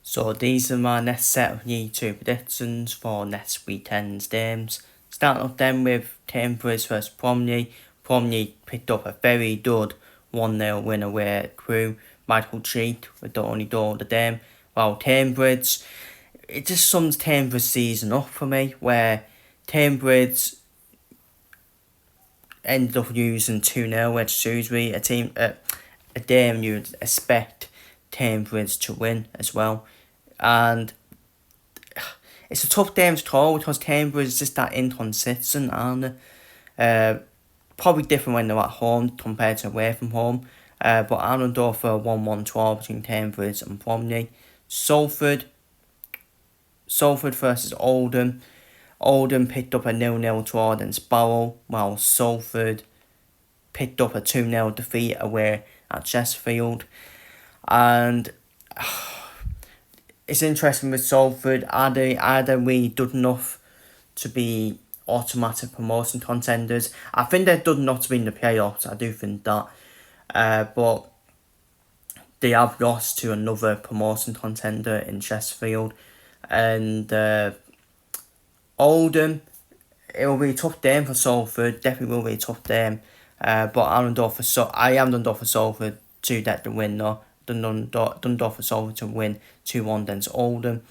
So these are my next set of YouTube predictions for next weekend's games. Starting off then with Cambridge vs Bromley. Bromley picked up a very good 1-0 win away at Crewe. Michael Cheek with the only goal of the game. While Cambridge, it just sums Cambridge season up for me, where Cambridge ended up losing 2-0 at Shrewsbury, a game you'd expect Cambridge to win as well. And it's a tough game to call because Cambridge is just that inconsistent, aren't they? Probably different when they're at home compared to away from home. But I'm going to go for a 1-1 draw between Cambridge and Bromley. Salford versus Oldham. Oldham picked up a 0-0 draw against Barrow, while Salford picked up a 2-0 defeat away at Chesterfield. And it's interesting with Salford. Are they really good enough to be automatic promotion contenders? I think they're good enough to be in the playoffs. I do think that. But they have lost to another promotion contender in Chesterfield. And Oldham, it will be a tough game for Salford. Definitely will be a tough game. But I am done for Salford to get the win though. Done for Salford to win 2-1 against Oldham.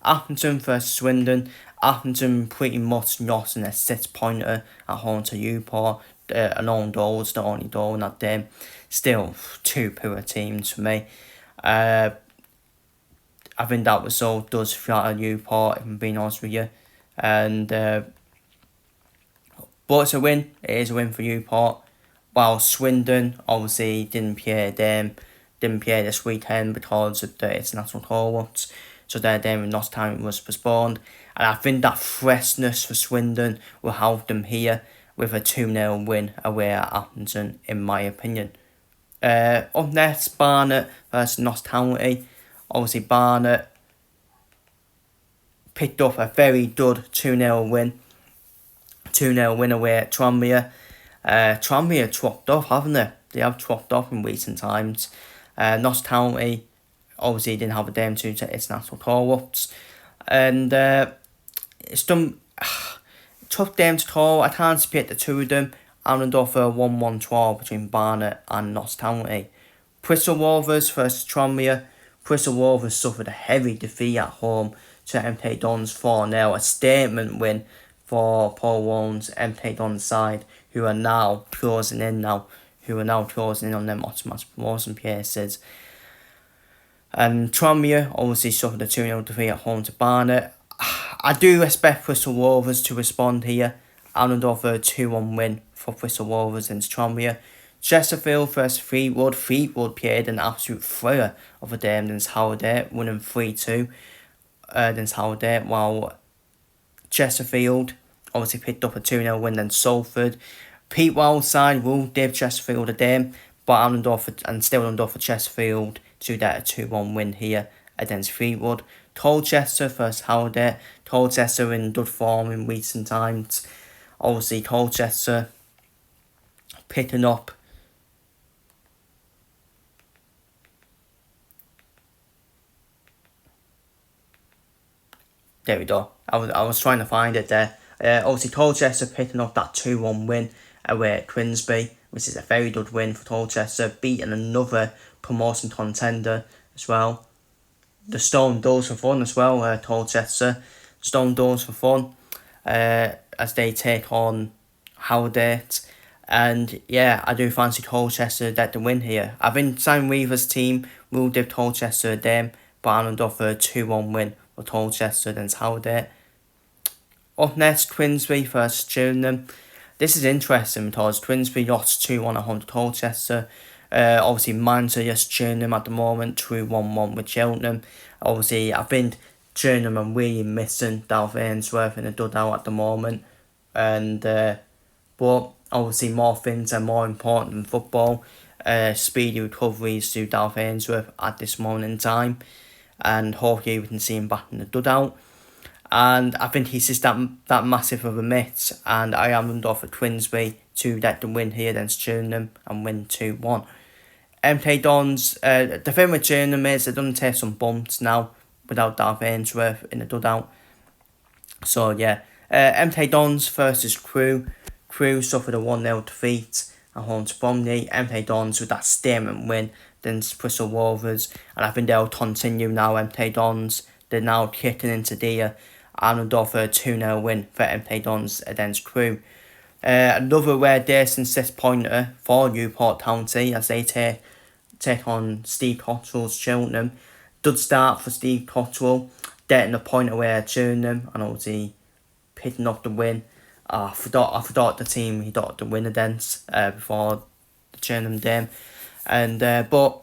Accrington versus Swindon. Accrington pretty much lost in a 6-pointer at home to Newport. An own goal was the only goal in that game. Still, two poor teams for me. I think that result does flatter Newport, if I'm being honest with you. And but it's a win. It is a win for Newport. While Swindon obviously didn't play this weekend because of the international call-ups. So their game in Notts County was postponed. And I think that freshness for Swindon will help them here with a 2-0 win away at Accrington, in my opinion. Up next, Barnet versus Notts County. Obviously, Barnet picked up a very good 2-0 win. 2-0 win away at Tranmere. Tranmere dropped off, haven't they? They have dropped off in recent times. Notts County obviously didn't have a game due to international call-ups. And it's done tough game to call. I can't split the two of them. I'm going to go for a 1-1 draw between Barnet and Notts County. Bristol Rovers versus Tranmere. Bristol Rovers suffered a heavy defeat at home to MK Dons 4-0. A statement win for Paul Warren's MK Dons side, who are now closing in on them automatic promotion places. And Tranmere obviously suffered a 2-0 defeat at home to Barnet. I do expect Bristol Rovers to respond here. I'm going to go for a 2-1 win for Bristol Rovers against Tranmere. Chesterfield versus Fleetwood. Fleetwood played an absolute thriller of a game against Halliday, winning 3-2 against Halliday, while Chesterfield obviously picked up a 2-0 win against Salford. Pete Wild's side will give Chesterfield a game, but I'm still on for Chesterfield to get a 2-1 win here against Fleetwood. Colchester versus Halliday. Colchester in good form in recent times. Obviously, Colchester picking up there we go. I was trying to find it there. Obviously, Colchester picking up that 2-1 win away at Grimsby, which is a very good win for Colchester, beating another promotion contender as well. The Stone Doors for fun as well, Colchester. Stone Doors for fun as they take on Howdate. And yeah, I do fancy Colchester get the win here. I think Sam Weaver's team will give Colchester a game, but I'm going to go for a 2-1 win for Colchester against Howdate. Up next, Grimsby versus Cheltenham. This is interesting because Grimsby lost 2-1 at home to Colchester. Obviously, Mans are just Cheltenham at the moment, 2-1 with Cheltenham. Obviously, I think Cheltenham are really missing Dalf Ainsworth in a dugout at the moment. And but obviously, more things are more important than football. Speedy recoveries to Dalf Ainsworth at this moment in time. And hopefully we can see him back in the dugout. And I think he's just that massive of a miss. And I am under for Grimsby to get the win here against Cheltenham and win 2-1. MK Dons, the thing with Cheltenham is they're going to take some bumps now. without Darth Ainsworth in the dugout. So yeah, MK Dons versus Crew. Crew suffered a 1-0 defeat at home to Bromley. MK Dons with that statement win against Bristol Rovers, and I think they'll continue now. MK Dons, they're now kicking into gear and offer a 2-0 win for MK Dons against Crew. Another rare decent 6-pointer for Newport County as they take on Steve Cottrell's Cheltenham. Good start for Steve Cottrell, getting a point away at Cheltenham and obviously picking up the win. I forgot the team he got the win against before the Cheltenham game, and but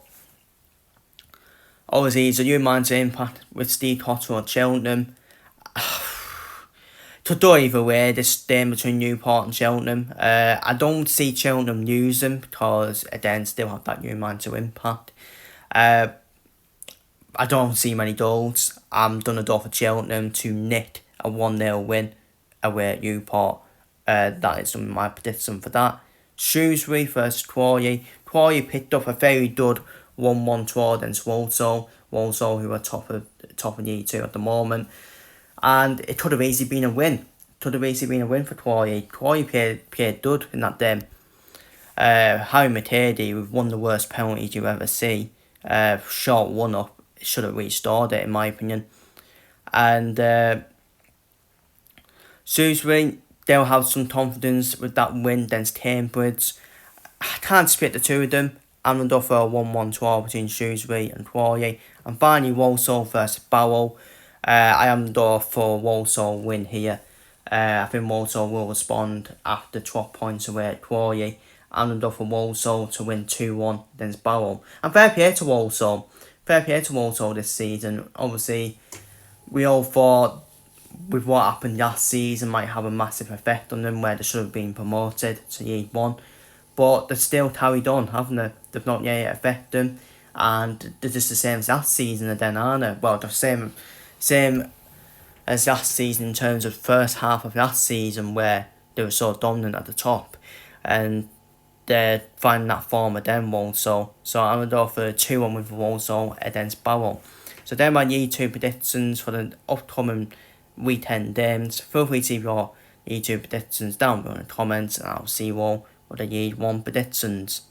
obviously it's a new mind's impact with Steve Cottrell at Cheltenham. Could go either way, this game between Newport and Cheltenham. I don't see Cheltenham losing because, again, still have that new mindset impact. I don't see many goals. I'm done a door for Cheltenham to nick a 1-0 win away at Newport. That is my prediction for that. Shrewsbury versus Quarry. Quarry picked up a very good 1-1 draw against Walsall. Walsall, who are top of E2 at the moment. And it could have easily been a win. Could have easily been a win for Quarry. Quarry played good in that game. Harry McCady with one of the worst penalties you ever see. Short one up. Should have restored it in my opinion. And Shrewsbury, they'll have some confidence with that win against Cambridge. I can't split the two of them. I'm going to go for a 1-1 draw between Shrewsbury and Quarry. And finally, Walsall versus Barrow. I am going for Walsall win here. I think Walsall will respond after 12 points away at Quarry. I'm going to go for Walsall to win 2-1 against Barrow. And fair play to Walsall. Fair play to Walsall this season. Obviously, we all thought with what happened last season might have a massive effect on them where they should have been promoted to League 1. But they've still carried on, haven't they? They've not yet affected them. And they're just the same as last season then, aren't they? Well, the same as last season in terms of first half of last season where they were so dominant at the top. And they're finding that form again, Walsall. So I'm going to go for 2-1 with Walsall against Barrow. So they're my E2 predictions for the upcoming weekend games. Feel free to leave your E2 predictions down below in the comments, and I'll see you all with the E1 predictions.